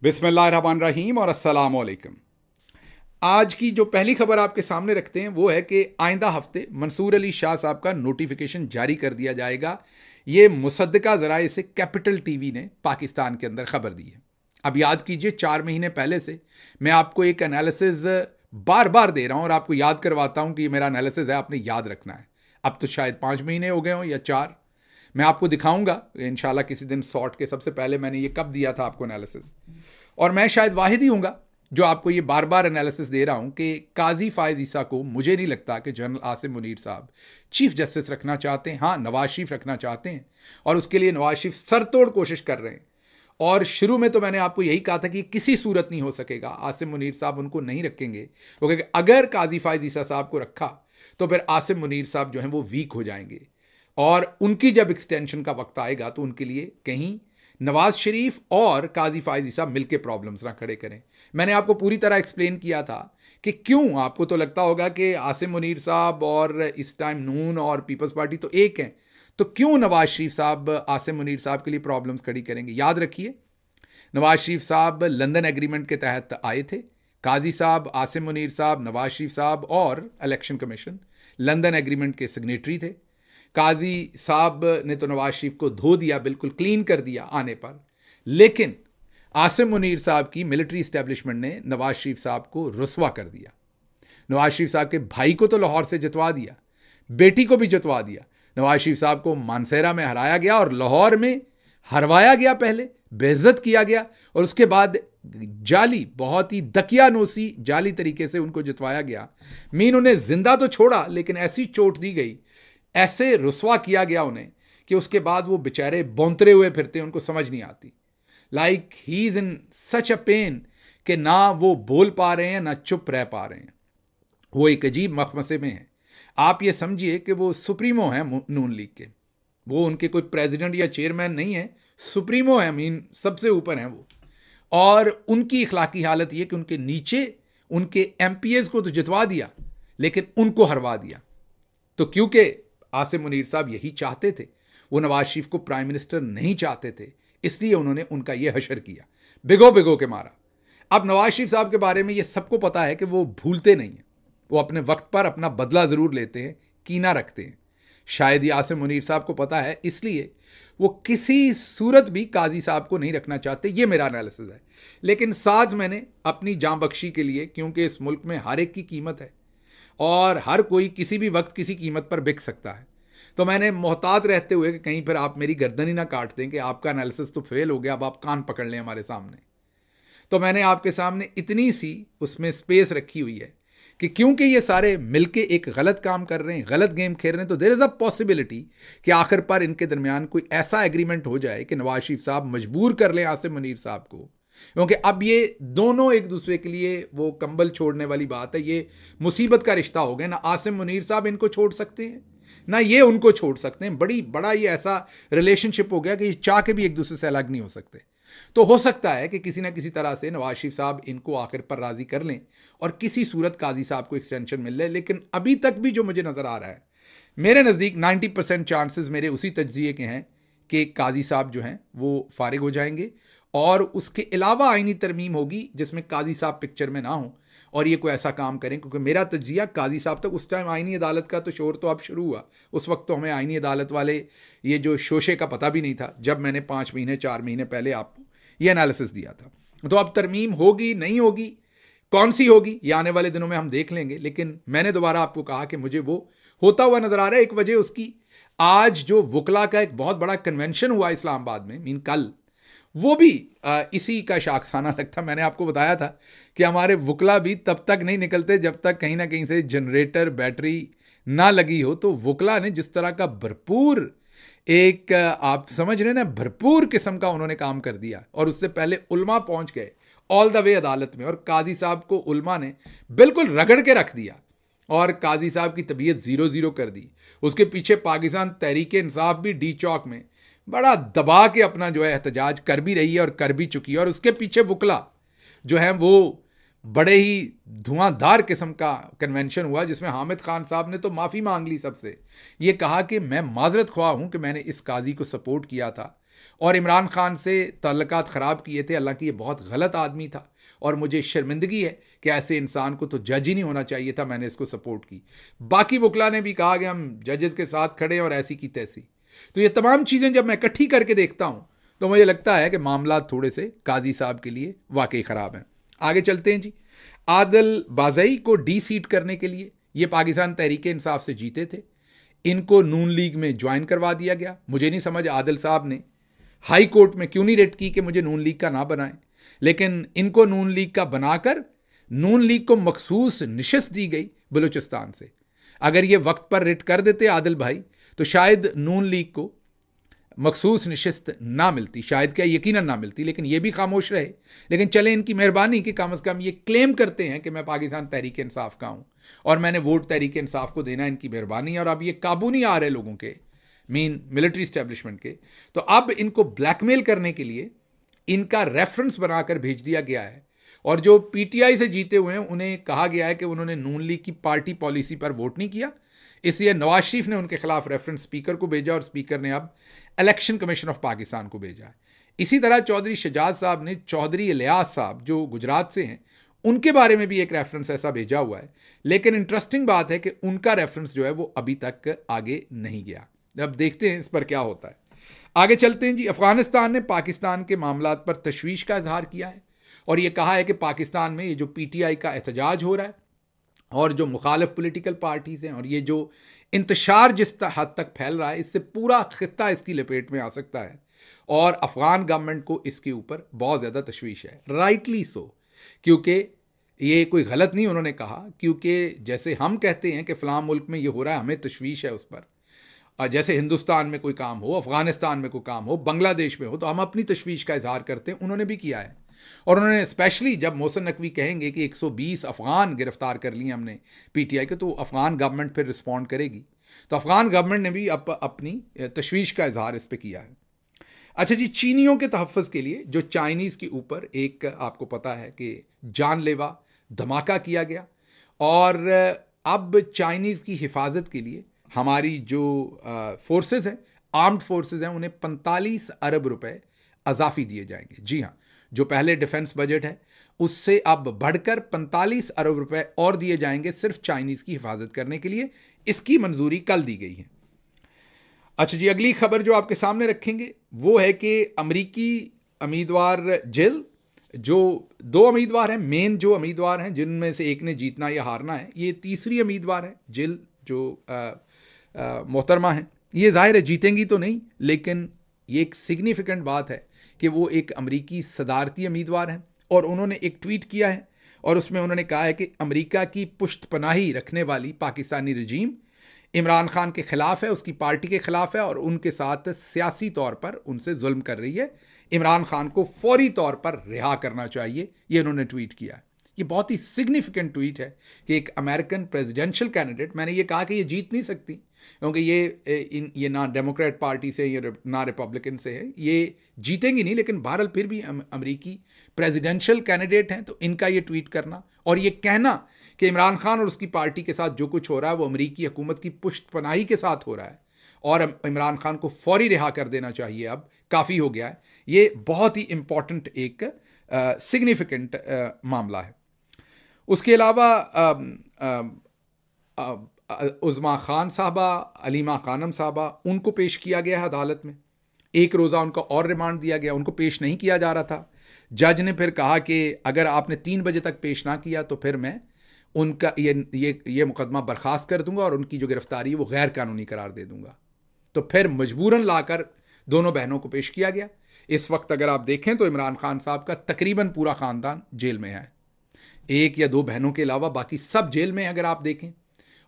बिस्मिल्लाहिर्रहमानिर्रहीम और अस्सलाम वालेकुम। आज की जो पहली खबर आपके सामने रखते हैं वो है कि आइंदा हफ्ते मंसूर अली शाह साहब का नोटिफिकेशन जारी कर दिया जाएगा। ये मुसद्दका ज़राए से कैपिटल टीवी ने पाकिस्तान के अंदर खबर दी है। अब याद कीजिए 4 महीने पहले से मैं आपको एक एनालिसिस बार बार दे रहा हूँ और आपको याद करवाता हूँ कि ये मेरा एनालिसिस है, आपने याद रखना है। अब तो शायद 5 महीने हो गए हों या 4। मैं आपको दिखाऊंगा इंशाल्लाह किसी दिन शॉर्ट के। सबसे पहले मैंने ये कब दिया था आपको एनालिसिस, और मैं शायद वाहिद ही हूँगा जो आपको ये बार बार एनालिसिस दे रहा हूँ कि काजी फायज ईसा को मुझे नहीं लगता कि जनरल आसिम मुनीर साहब चीफ जस्टिस रखना चाहते हैं। हाँ, नवाज शरीफ रखना चाहते हैं और उसके लिए नवाज शरीफ सरतोड़ कोशिश कर रहे हैं। और शुरू में तो मैंने आपको यही कहा था कि किसी सूरत नहीं हो सकेगा, आसिम मुनीर साहब उनको नहीं रखेंगे, क्योंकि अगर काजी फायज ईसा साहब को रखा तो फिर आसिम मुनीर साहब जो हैं वो वीक हो जाएंगे और उनकी जब एक्सटेंशन का वक्त आएगा तो उनके लिए कहीं नवाज शरीफ और काजी फायज ईसा मिलकर प्रॉब्लम्स ना खड़े करें। मैंने आपको पूरी तरह एक्सप्लेन किया था कि क्यों। आपको तो लगता होगा कि आसिम मुनीर साहब और इस टाइम नून और पीपल्स पार्टी तो एक हैं, तो क्यों नवाज शरीफ साहब आसिम मुनीर साहब के लिए प्रॉब्लम्स खड़ी करेंगे। याद रखिए, नवाज शरीफ साहब लंदन एग्रीमेंट के तहत आए थे। काजी साहब, आसिम मुनीर साहब, नवाज शरीफ साहब और इलेक्शन कमीशन लंदन एग्रीमेंट के सिग्नेटरी थे। काजी साहब ने तो नवाज शरीफ को धो दिया, बिल्कुल क्लीन कर दिया आने पर, लेकिन आसिम मुनीर साहब की मिलिट्री इस्टेब्लिशमेंट ने नवाज शरीफ साहब को रुस्वा कर दिया। नवाज शरीफ साहब के भाई को तो लाहौर से जितवा दिया, बेटी को भी जितवा दिया। नवाज शरीफ साहब को मानसेरा में हराया गया और लाहौर में हरवाया गया, पहले बेइज्जत किया गया और उसके बाद जाली, बहुत ही दकियानोसी जाली तरीके से उनको जितवाया गया। मीन उन्हें जिंदा तो छोड़ा लेकिन ऐसी चोट दी गई, ऐसे रुस्वा किया गया उन्हें कि उसके बाद वो बेचारे बौंतरे हुए फिरते, उनको समझ नहीं आती। Like he is in such a pain कि ना वो बोल पा रहे हैं ना चुप रह पा रहे हैं। वो एक अजीब मखमसे में है। आप ये समझिए कि वो सुप्रीमो हैं नून लीग के, वो उनके कोई प्रेसिडेंट या चेयरमैन नहीं है, सुप्रीमो है, मीन सबसे ऊपर हैं वो। और उनकी इखलाकी हालत ये कि उनके नीचे उनके एमपीएस को तो जितवा दिया लेकिन उनको हरवा दिया। तो क्योंकि आसिम मुनीर साहब यही चाहते थे, वो नवाज शरीफ को प्राइम मिनिस्टर नहीं चाहते थे, इसलिए उन्होंने उनका यह हशर किया, भिगो भिगो के मारा। अब नवाज शरीफ साहब के बारे में ये सबको पता है कि वो भूलते नहीं हैं, वो अपने वक्त पर अपना बदला ज़रूर लेते हैं, कीना रखते हैं। शायद ये आसिम मुनीर साहब को पता है, इसलिए वो किसी सूरत भी काजी साहब को नहीं रखना चाहते। ये मेरा एनालिसिस है। लेकिन साथ मैंने अपनी जान बख्शी के लिए, क्योंकि इस मुल्क में हर एक की कीमत है और हर कोई किसी भी वक्त किसी कीमत पर बिक सकता है, तो मैंने मोहतात रहते हुए कि कहीं पर आप मेरी गर्दन ही ना काट दें कि आपका एनालिसिस तो फेल हो गया, अब आप कान पकड़ लें हमारे सामने, तो मैंने आपके सामने इतनी सी उसमें स्पेस रखी हुई है कि क्योंकि ये सारे मिलके एक गलत काम कर रहे हैं, गलत गेम खेल रहे हैं, तो देयर इज़ अ पॉसिबिलिटी कि आखिर पर इनके दरमियान कोई ऐसा एग्रीमेंट हो जाए कि नवाज शरीफ साहब मजबूर कर लें आसिम मुनीर साहब को, क्योंकि अब ये दोनों एक दूसरे के लिए वो कंबल छोड़ने वाली बात है। ये मुसीबत का रिश्ता हो गया, ना आसिम मुनीर साहब इनको छोड़ सकते हैं ना ये उनको छोड़ सकते हैं। बड़ा ये ऐसा रिलेशनशिप हो गया कि ये चाह के भी एक दूसरे से अलग नहीं हो सकते। तो हो सकता है कि किसी ना किसी तरह से नवाज शरीफ साहब इनको आखिर पर राजी कर लें और किसी सूरत काजी साहब को एक्सटेंशन मिल जाए। लेकिन अभी तक भी जो मुझे नज़र आ रहा है, मेरे नज़दीक 90% चांसेस मेरे उसी तज्जिए के हैं कि काजी साहब जो हैं वो फारिग हो जाएंगे और उसके अलावा आईनी तरमीम होगी जिसमें काजी साहब पिक्चर में ना हो और ये कोई ऐसा काम करें। क्योंकि मेरा तज्जिया काजी साहब तक, उस टाइम आईनी अदालत का तो शोर तो अब शुरू हुआ, उस वक्त तो हमें आईनी अदालत वाले ये जो शोशे का पता भी नहीं था जब मैंने 5 महीने 4 महीने पहले आपको ये एनालिसिस दिया था। तो अब तरमीम होगी नहीं होगी, कौन सी होगी, ये आने वाले दिनों में हम देख लेंगे। लेकिन मैंने दोबारा आपको कहा कि मुझे वो होता हुआ नजर आ रहा है। एक वजह उसकी, आज जो वकला का एक बहुत बड़ा कन्वेंशन हुआ इस्लामाबाद में, मीन कल, वो भी इसी का शाखसाना लगता। मैंने आपको बताया था कि हमारे वकला भी तब तक नहीं निकलते जब तक कहीं ना कहीं से जनरेटर बैटरी ना लगी हो। तो वकला ने जिस तरह का भरपूर एक, आप समझ रहे ना, भरपूर किस्म का उन्होंने काम कर दिया। और उससे पहले उल्मा पहुंच गए ऑल द वे अदालत में और काजी साहब को उल्मा ने बिल्कुल रगड़ के रख दिया और काजी साहब की तबीयत 0-0 कर दी। उसके पीछे पाकिस्तान तहरीक इंसाफ भी डी चौक में बड़ा दबा के अपना जो है एहतजाज कर भी रही है और कर भी चुकी है। और उसके पीछे वकला जो है वो बड़े ही धुआंधार किस्म का कन्वेंशन हुआ जिसमें हामिद खान साहब ने तो माफ़ी मांग ली सबसे। ये कहा कि मैं माजरत ख्वाह हूँ कि मैंने इस काजी को सपोर्ट किया था और इमरान खान से ताल्लुकात ख़राब किए थे। हालांकि ये बहुत गलत आदमी था और मुझे शर्मिंदगी है कि ऐसे इंसान को तो जज ही नहीं होना चाहिए था, मैंने इसको सपोर्ट की। बाकी वकला ने भी कहा कि हम जजेस के साथ खड़े हैं और ऐसी की तैसी। तो ये तमाम चीज़ें जब मैं इकट्ठी करके देखता हूँ तो मुझे लगता है कि मामला थोड़े से काजी साहब के लिए वाकई ख़राब हैं। आगे चलते हैं जी। आदिल बाज़ई को डी सीट करने के लिए ये पाकिस्तान तहरीक इंसाफ से जीते थे, इनको नून लीग में ज्वाइन करवा दिया गया। मुझे नहीं समझ आदिल साहब ने हाई कोर्ट में क्यों नहीं रेट की कि मुझे नून लीग का ना बनाएं, लेकिन इनको नून लीग का बनाकर नून लीग को मखसूस निशस्त दी गई बलूचिस्तान से। अगर ये वक्त पर रिट कर देते आदिल भाई तो शायद नून लीग को मखसूस नशस्त ना मिलती, शायद क्या यकीनन ना मिलती, लेकिन ये भी खामोश रहे। लेकिन चले इनकी मेहरबानी कि कम से कम ये क्लेम करते हैं कि मैं पाकिस्तान तहरीक इंसाफ का हूँ और मैंने वोट तहरीक इंसाफ को देना, इनकी मेहरबानी है। और अब ये काबू नहीं आ रहे लोगों के, मीन मिलिट्री इस्टेब्लिशमेंट के, तो अब इनको ब्लैकमेल करने के लिए इनका रेफरेंस बनाकर भेज दिया गया है। और जो पीटीआई से जीते हुए हैं उन्हें कहा गया है कि उन्होंने नून लीग की पार्टी पॉलिसी पर वोट नहीं किया, इसलिए नवाज शरीफ ने उनके खिलाफ रेफरेंस स्पीकर को भेजा और स्पीकर ने अब इलेक्शन कमीशन ऑफ पाकिस्तान को भेजा है। इसी तरह चौधरी शजाद साहब ने चौधरी इलियास साहब जो गुजरात से हैं उनके बारे में भी एक रेफरेंस ऐसा भेजा हुआ है, लेकिन इंटरेस्टिंग बात है कि उनका रेफरेंस जो है वो अभी तक आगे नहीं गया। अब देखते हैं इस पर क्या होता है। आगे चलते हैं जी। अफगानिस्तान ने पाकिस्तान के मामलात पर तशवीश का इजहार किया है और ये कहा है कि पाकिस्तान में ये जो पीटीआई का एहतजाज हो रहा है और जो मुखालिफ पॉलिटिकल पार्टीज़ हैं और ये जो इंतशार जिस हद तक फैल रहा है, इससे पूरा खित्ता इसकी लपेट में आ सकता है और अफगान गवर्नमेंट को इसके ऊपर बहुत ज़्यादा तशवीश है। राइटली सो, क्योंकि ये कोई गलत नहीं उन्होंने कहा, क्योंकि जैसे हम कहते हैं कि फ़लाँ मुल्क में ये हो रहा है, हमें तशवीश है उस पर, और जैसे हिंदुस्तान में कोई काम हो, अफगानिस्तान में कोई काम हो, बांग्लादेश में हो, तो हम अपनी तशवीश का इजहार करते हैं। उन्होंने भी किया है और उन्होंने स्पेशली जब मोहसिन नकवी कहेंगे कि 120 अफगान गिरफ्तार कर लिए हमने पीटीआई के, तो अफगान गवर्नमेंट फिर रिस्पॉन्ड करेगी। तो अफगान गवर्नमेंट ने भी अपनी तशवीश का इजहार इस पर किया है। अच्छा जी, चीनियों के तहफ़्फ़ुज़ के लिए जो चाइनीज़ के ऊपर एक आपको पता है कि जानलेवा धमाका किया गया और अब चाइनीज़ की हिफाजत के लिए हमारी जो फोर्सेस हैं, आर्म्ड फोर्सेस हैं, उन्हें 45 अरब रुपए अजाफी दिए जाएंगे। जी हाँ, जो पहले डिफेंस बजट है उससे अब बढ़कर 45 अरब रुपए और दिए जाएंगे सिर्फ चाइनीज़ की हिफाजत करने के लिए। इसकी मंजूरी कल दी गई है। अच्छा जी, अगली खबर जो आपके सामने रखेंगे वो है कि अमरीकी उम्मीदवार जिल, जो 2 उम्मीदवार हैं, मेन जो उम्मीदवार हैं जिनमें से एक ने जीतना या हारना है, ये तीसरी उम्मीदवार है जिल जो मोहतरमा है। ये जाहिर है जीतेंगी तो नहीं, लेकिन ये एक सिग्निफिकेंट बात है कि वो एक अमरीकी सदारती उम्मीदवार हैं और उन्होंने एक ट्वीट किया है और उसमें उन्होंने कहा है कि अमेरिका की पुश्तपनाही रखने वाली पाकिस्तानी रजीम इमरान खान के ख़िलाफ़ है, उसकी पार्टी के ख़िलाफ़ है और उनके साथ सियासी तौर पर उनसे जुल्म कर रही है। इमरान खान को फौरी तौर पर रिहा करना चाहिए, ये उन्होंने ट्वीट किया है। ये बहुत ही सिग्निफिकेंट ट्वीट है कि एक अमेरिकन प्रेसिडेंशियल कैंडिडेट, मैंने ये कहा कि ये जीत नहीं सकती क्योंकि ये ना डेमोक्रेट पार्टी से ये ना रिपब्लिकन से है, ये जीतेंगी नहीं, लेकिन बहरहाल फिर भी अमेरिकी प्रेसिडेंशियल कैंडिडेट हैं, तो इनका ये ट्वीट करना और ये कहना कि इमरान खान और उसकी पार्टी के साथ जो कुछ हो रहा है वो अमेरिकी हुकूमत की पुश्तपनाही के साथ हो रहा है और इमरान खान को फौरी रिहा कर देना चाहिए, अब काफ़ी हो गया है, ये बहुत ही इम्पॉर्टेंट एक सिग्निफिकेंट मामला है। उसके अलावा उज़मा खान साहबा, अलीमा खानम साहबा, उनको पेश किया गया है अदालत में। एक रोज़ा उनका और रिमांड दिया गया, उनको पेश नहीं किया जा रहा था। जज ने फिर कहा कि अगर आपने 3 बजे तक पेश ना किया तो फिर मैं उनका ये मुकदमा बर्खास्त कर दूंगा और उनकी जो गिरफ्तारी है वो गैर कानूनी करार दे दूंगा। तो फिर मजबूरन लाकर दोनों बहनों को पेश किया गया। इस वक्त अगर आप देखें तो इमरान खान साहब का तकरीबन पूरा ख़ानदान जेल में है, 1 या 2 बहनों के अलावा बाकी सब जेल में अगर आप देखें,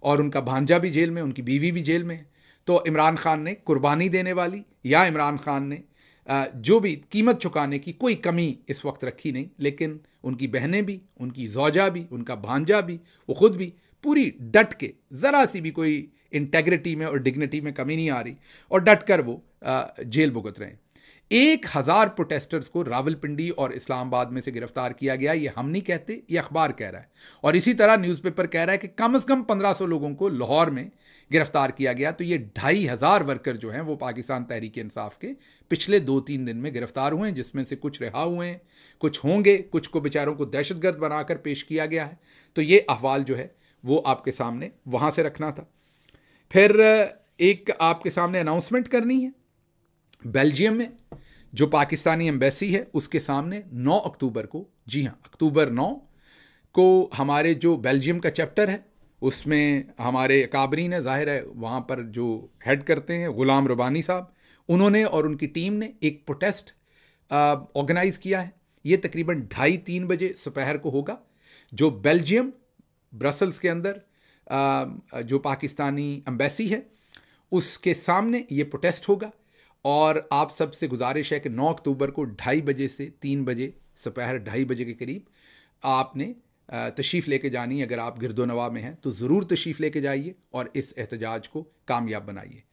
और उनका भांजा भी जेल में, उनकी बीवी भी जेल में है। तो इमरान खान ने कुर्बानी देने वाली या इमरान खान ने जो भी कीमत चुकाने की कोई कमी इस वक्त रखी नहीं, लेकिन उनकी बहनें भी, उनकी ज़ौजा भी, उनका भांजा भी, वो ख़ुद भी पूरी डट के, ज़रा सी भी कोई इंटेग्रिटी में और डिग्निटी में कमी नहीं आ रही और डट कर वो जेल भुगत रहे हैं। 1000 प्रोटेस्टर्स को रावलपिंडी और इस्लामाबाद में से गिरफ्तार किया गया। ये हम नहीं कहते, ये अखबार कह रहा है। और इसी तरह न्यूज़पेपर कह रहा है कि कम से कम 1500 लोगों को लाहौर में गिरफ्तार किया गया। तो ये 2500 वर्कर जो हैं वो पाकिस्तान तहरीक इंसाफ के पिछले 2-3 दिन में गिरफ्तार हुए हैं, जिसमें से कुछ रिहा हुए हैं, कुछ होंगे, कुछ को बेचारों को दहशतगर्द बनाकर पेश किया गया है। तो ये अहवाल जो है वो आपके सामने वहाँ से रखना था। फिर एक आपके सामने अनाउंसमेंट करनी है। बेल्जियम में जो पाकिस्तानी एम्बेसी है उसके सामने 9 अक्टूबर को, जी हाँ अक्टूबर 9 को, हमारे जो बेल्जियम का चैप्टर है उसमें हमारे काबरीन है, जाहिर है वहाँ पर जो हेड करते हैं गुलाम रबानी साहब, उन्होंने और उनकी टीम ने एक प्रोटेस्ट ऑर्गेनाइज किया है। ये तकरीबन 2:30-3 बजे दोपहर को होगा। जो बेल्जियम ब्रसल्स के अंदर जो पाकिस्तानी एम्बेसी है उसके सामने ये प्रोटेस्ट होगा। और आप सबसे गुजारिश है कि 9 अक्टूबर को 2:30 बजे से 3 बजे, दोपहर 2:30 बजे के करीब आपने तशरीफ़ लेके जानी है। अगर आप गिरदोनवा में हैं तो ज़रूर तशरीफ़ लेके जाइए और इस एहतजाज को कामयाब बनाइए।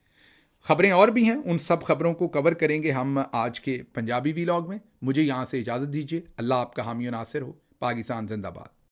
ख़बरें और भी हैं, उन सब ख़बरों को कवर करेंगे हम आज के पंजाबी वीलॉग में। मुझे यहाँ से इजाज़त दीजिए। अल्लाह आपका हामी व नासिर हो। पाकिस्तान जिंदाबाद।